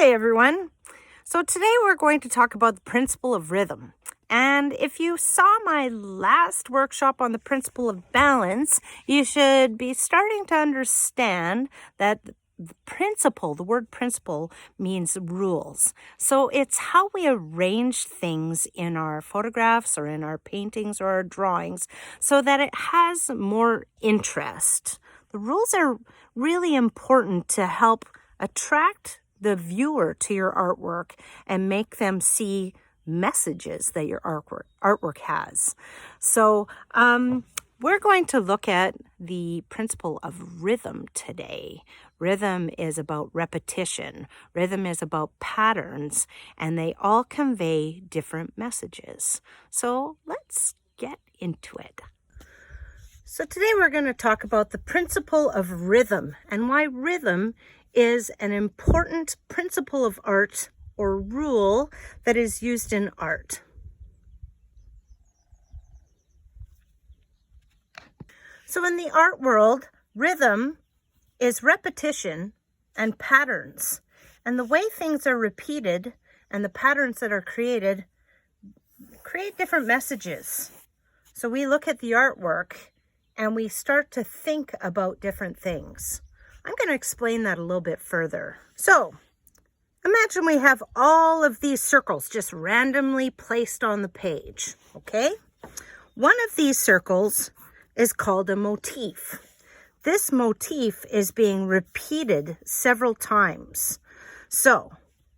Hi, everyone. So today we're going to talk about the principle of rhythm. And if you saw my last workshop on the principle of balance, you should be starting to understand that the word principle means rules. So it's how we arrange things in our photographs or in our paintings or our drawings so that it has more interest. The rules are really important to help attract the viewer to your artwork and make them see messages that your artwork has. So we're going to look at the principle of rhythm today. Rhythm is about repetition. Rhythm is about patterns, and they all convey different messages. So let's get into it. So today we're going to talk about the principle of rhythm and why rhythm is an important principle of art or rule that is used in art. So in the art world, rhythm is repetition and patterns. And the way things are repeated and the patterns that are created create different messages. So we look at the artwork and we start to think about different things. I'm going to explain that a little bit further. So imagine we have all of these circles just randomly placed on the page, okay? One of these circles is called a motif. This motif is being repeated several times. So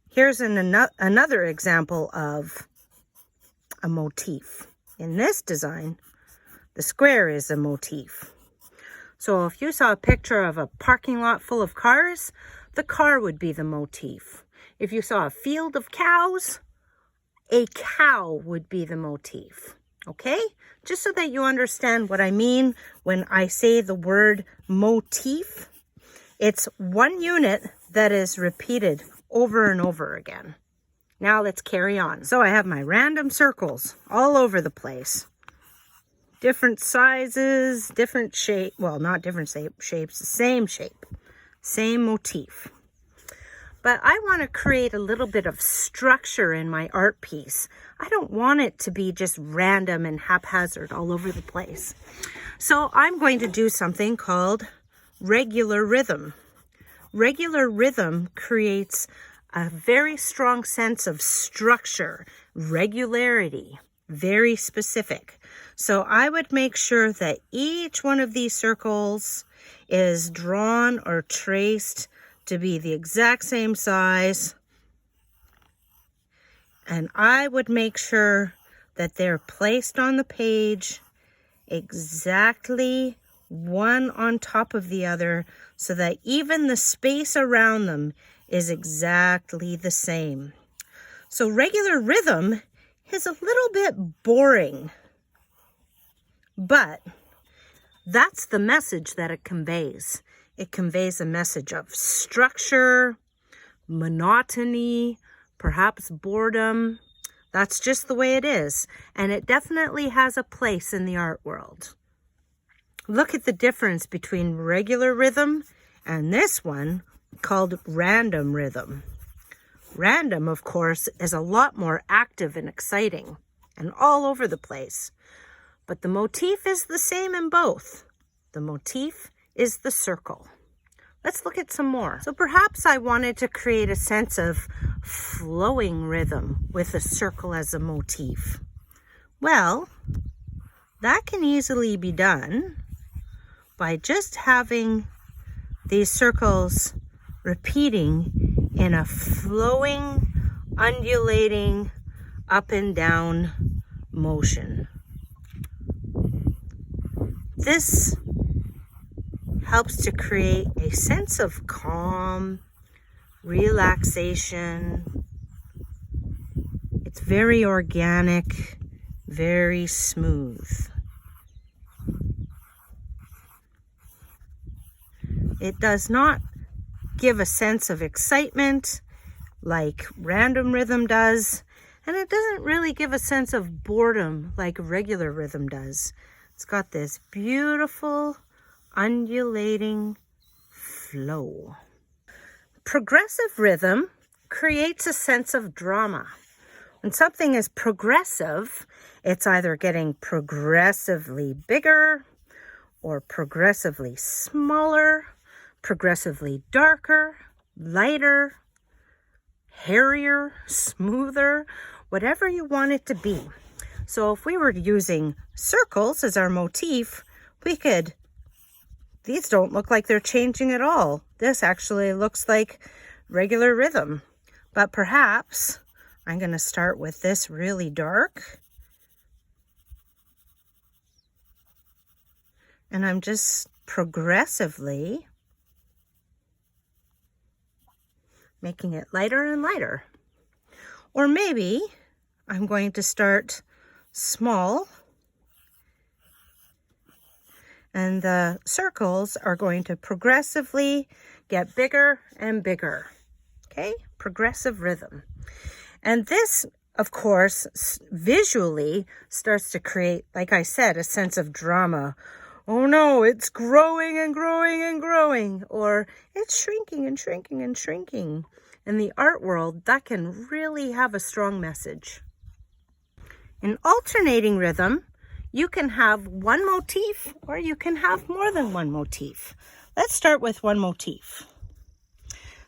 here's another example of a motif. In this design, the square is a motif. So if you saw a picture of a parking lot full of cars, the car would be the motif. If you saw a field of cows, a cow would be the motif. Okay? Just so that you understand what I mean when I say the word motif, it's one unit that is repeated over and over again. Now let's carry on. So I have my random circles all over the place. Different sizes, different shape. Well, not different shapes, the same shape, same motif. But I want to create a little bit of structure in my art piece. I don't want it to be just random and haphazard all over the place. So I'm going to do something called regular rhythm. Regular rhythm creates a very strong sense of structure, regularity, very specific. So I would make sure that each one of these circles is drawn or traced to be the exact same size. And I would make sure that they're placed on the page exactly one on top of the other so that even the space around them is exactly the same. So regular rhythm is a little bit boring, but that's the message that it conveys. It conveys a message of structure, monotony, perhaps boredom. That's just the way it is. And it definitely has a place in the art world. Look at the difference between regular rhythm and this one called random rhythm. Random, of course, is a lot more active and exciting and all over the place. But the motif is the same in both. The motif is the circle. Let's look at some more. So perhaps I wanted to create a sense of flowing rhythm with a circle as a motif. Well, that can easily be done by just having these circles repeating in a flowing, undulating, up and down motion. This helps to create a sense of calm, relaxation. It's very organic, very smooth. It does not give a sense of excitement like random rhythm does, and it doesn't really give a sense of boredom like regular rhythm does. It's got this beautiful undulating flow. Progressive rhythm creates a sense of drama. When something is progressive, it's either getting progressively bigger or progressively smaller, progressively darker, lighter, hairier, smoother, whatever you want it to be. So if we were using circles as our motif, these don't look like they're changing at all. This actually looks like regular rhythm. But perhaps I'm going to start with this really dark. And I'm just progressively making it lighter and lighter. Or maybe I'm going to start small, and the circles are going to progressively get bigger and bigger. Okay, progressive rhythm. And this, of course, visually starts to create, like I said, a sense of drama. Oh no, it's growing and growing and growing, or it's shrinking and shrinking and shrinking. In the art world, that can really have a strong message. In alternating rhythm, you can have one motif or you can have more than one motif. Let's start with one motif.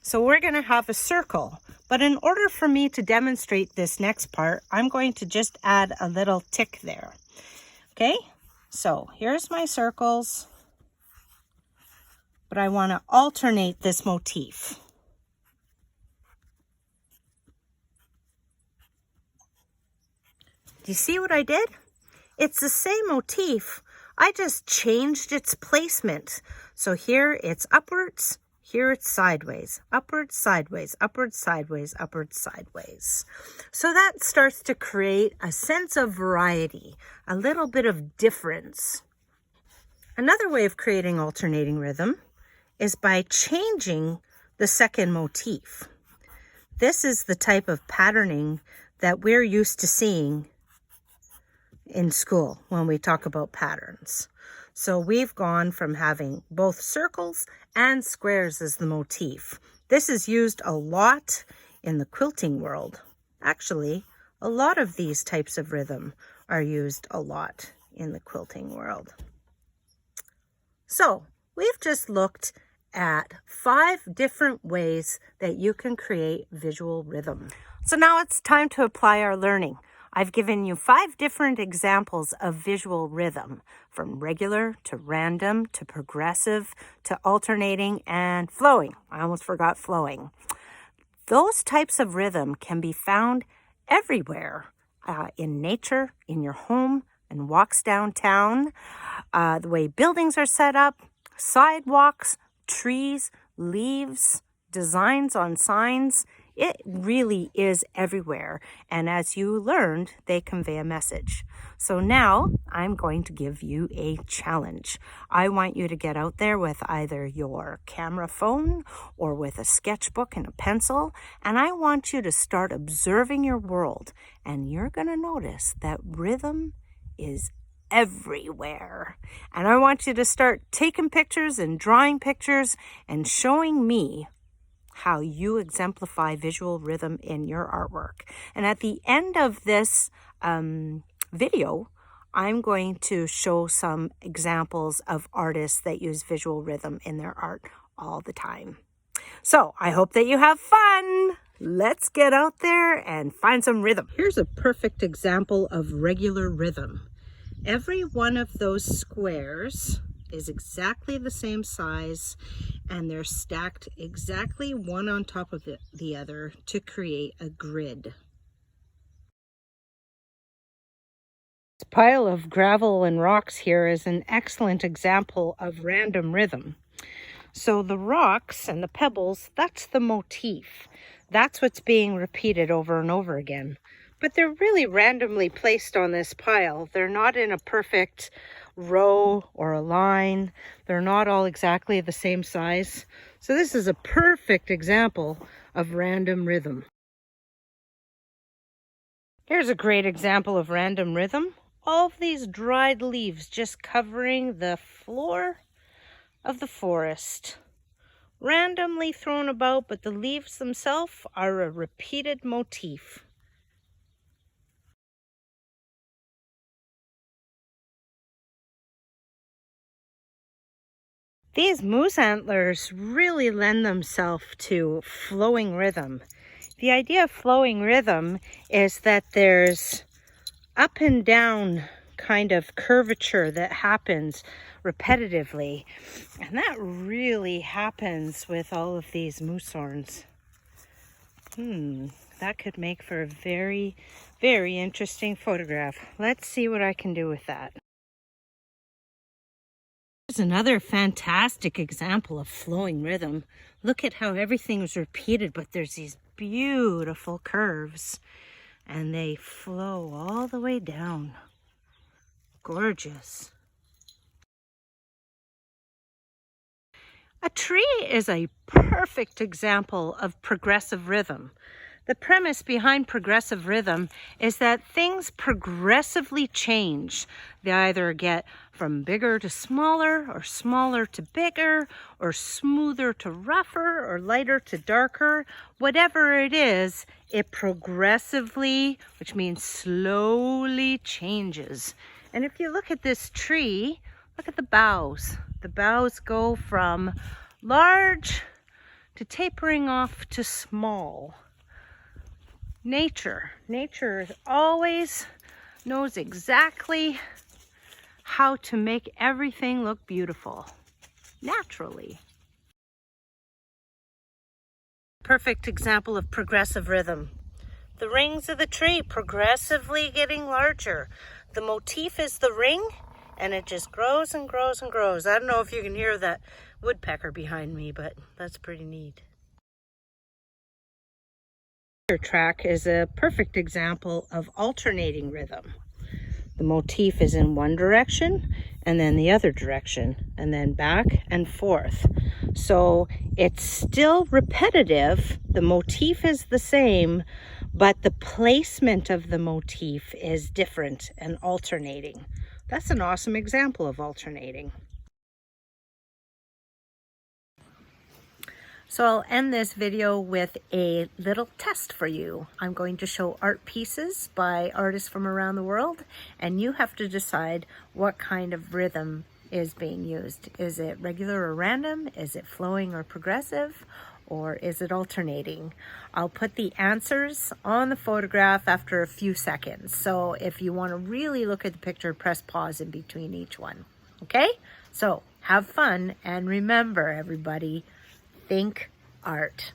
So we're going to have a circle, but in order for me to demonstrate this next part, I'm going to just add a little tick there. Okay? So here's my circles, but I want to alternate this motif. Do you see what I did? It's the same motif. I just changed its placement. So here it's upwards, here it's sideways, upwards, sideways, upwards, sideways, upwards, sideways. So that starts to create a sense of variety, a little bit of difference. Another way of creating alternating rhythm is by changing the second motif. This is the type of patterning that we're used to seeing in school when we talk about patterns. So we've gone from having both circles and squares as the motif. This is used a lot in the quilting world. Actually, a lot of these types of rhythm are used a lot in the quilting world. So we've just looked at 5 different ways that you can create visual rhythm. So now it's time to apply our learning. I've given you 5 different examples of visual rhythm, from regular to random to progressive to alternating and flowing. I almost forgot flowing. Those types of rhythm can be found everywhere, in nature, in your home, and walks downtown, the way buildings are set up, sidewalks, trees, leaves, designs on signs. It really is everywhere. And as you learned, they convey a message. So now I'm going to give you a challenge. I want you to get out there with either your camera phone or with a sketchbook and a pencil. And I want you to start observing your world. And you're going to notice that rhythm is everywhere. And I want you to start taking pictures and drawing pictures and showing me how you exemplify visual rhythm in your artwork. And at the end of this video, I'm going to show some examples of artists that use visual rhythm in their art all the time. So I hope that you have fun. Let's get out there and find some rhythm. Here's a perfect example of regular rhythm. Every one of those squares is exactly the same size, and they're stacked exactly one on top of the other to create a grid. This pile of gravel and rocks here is an excellent example of random rhythm. So the rocks and the pebbles, that's the motif. That's what's being repeated over and over again. But they're really randomly placed on this pile. They're not in a perfect row or a line. They're not all exactly the same size. So this is a perfect example of random rhythm. Here's a great example of random rhythm. All of these dried leaves just covering the floor of the forest. randomly thrown about, but the leaves themselves are a repeated motif. These moose antlers really lend themselves to flowing rhythm. The idea of flowing rhythm is that there's up and down kind of curvature that happens repetitively, and that really happens with all of these moose horns. That could make for a very, very interesting photograph. Let's see what I can do with that. Here's another fantastic example of flowing rhythm. Look at how everything is repeated, but there's these beautiful curves and they flow all the way down. Gorgeous. A tree is a perfect example of progressive rhythm. The premise behind progressive rhythm is that things progressively change. They either get from bigger to smaller, or smaller to bigger, or smoother to rougher, or lighter to darker. Whatever it is, it progressively, which means slowly, changes. And if you look at this tree, look at the boughs. The boughs go from large to tapering off to small. Nature always knows exactly how to make everything look beautiful, naturally. Perfect example of progressive rhythm. The rings of the tree progressively getting larger. The motif is the ring, and it just grows and grows and grows. I don't know if you can hear that woodpecker behind me, but that's pretty neat. Track is a perfect example of alternating rhythm. The motif is in one direction and then the other direction and then back and forth. So it's still repetitive. The motif is the same, but the placement of the motif is different and alternating. That's an awesome example of alternating. So I'll end this video with a little test for you. I'm going to show art pieces by artists from around the world, and you have to decide what kind of rhythm is being used. Is it regular or random? Is it flowing or progressive? Or is it alternating? I'll put the answers on the photograph after a few seconds. So if you want to really look at the picture, press pause in between each one. Okay? So have fun, and remember, everybody, think art.